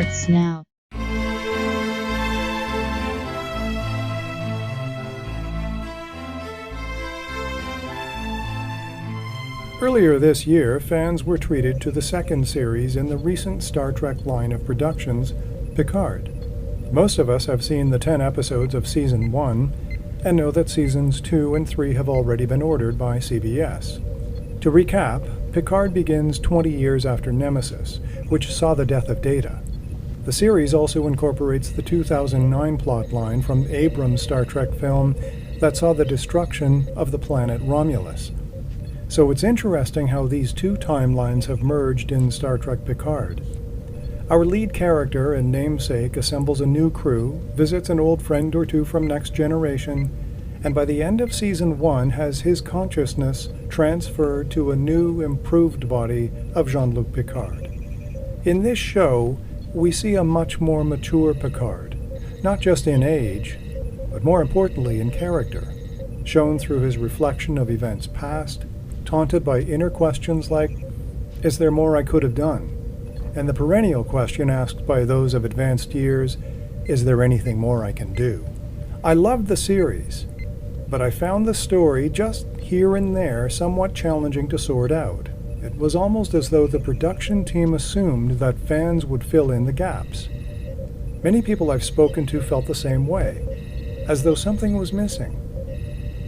starts now. Earlier this year, fans were treated to the second series in the recent Star Trek line of productions, Picard. Most of us have seen the 10 episodes of Season 1 and know that Seasons 2 and 3 have already been ordered by CBS. To recap, Picard begins 20 years after Nemesis, which saw the death of Data. The series also incorporates the 2009 plotline from Abrams' Star Trek film that saw the destruction of the planet Romulus. So it's interesting how these two timelines have merged in Star Trek Picard. Our lead character and namesake assembles a new crew, visits an old friend or two from Next Generation, and by the end of Season 1 has his consciousness transferred to a new, improved body of Jean-Luc Picard. In this show, we see a much more mature Picard, not just in age, but more importantly in character, shown through his reflection of events past, taunted by inner questions like, is there more I could have done? And the perennial question asked by those of advanced years, is there anything more I can do? I loved the series, but I found the story just here and there somewhat challenging to sort out. It was almost as though the production team assumed that fans would fill in the gaps. Many people I've spoken to felt the same way, as though something was missing.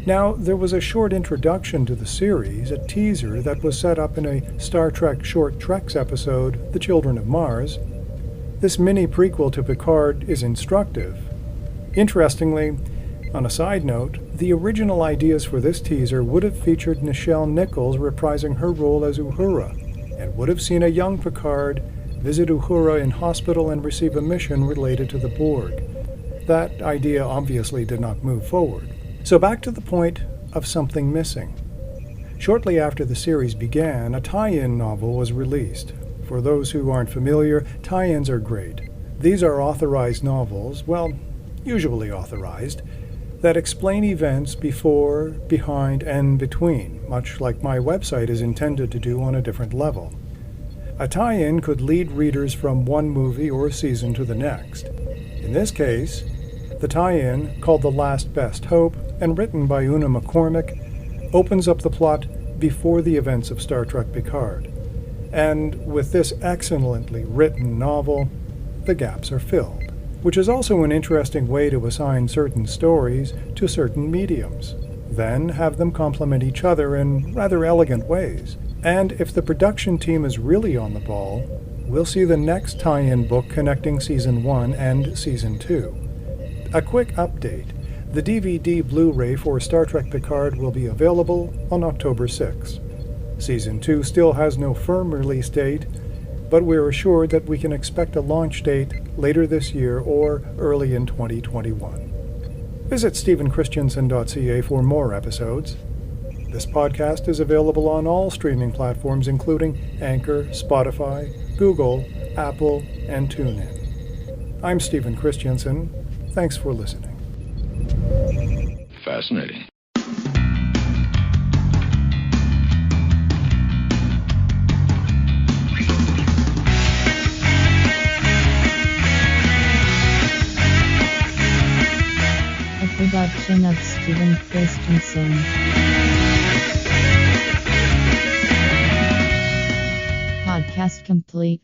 Now, there was a short introduction to the series, a teaser that was set up in a Star Trek Short Treks episode, The Children of Mars. This mini prequel to Picard is instructive. Interestingly, on a side note, the original ideas for this teaser would have featured Nichelle Nichols reprising her role as Uhura, and would have seen a young Picard visit Uhura in hospital and receive a mission related to the Borg. That idea obviously did not move forward. So back to the point of something missing. Shortly after the series began, a tie-in novel was released. For those who aren't familiar, tie-ins are great. These are authorized novels, well, usually authorized, that explain events before, behind, and between, much like my website is intended to do on a different level. A tie-in could lead readers from one movie or season to the next. In this case, the tie-in, called The Last Best Hope, and written by Una McCormick, opens up the plot before the events of Star Trek Picard. And with this excellently written novel, the gaps are filled, which is also an interesting way to assign certain stories to certain mediums, then have them complement each other in rather elegant ways. And if the production team is really on the ball, we'll see the next tie-in book connecting Season 1 and Season 2. A quick update. The DVD Blu-ray for Star Trek Picard will be available on October 6. Season 2 still has no firm release date, but we're assured that we can expect a launch date later this year or early in 2021. Visit stephenchristiansen.ca for more episodes. This podcast is available on all streaming platforms including Anchor, Spotify, Google, Apple, and TuneIn. I'm Stephen Christiansen. Thanks for listening. Fascinating. A production of Stephen Christensen. Podcast complete.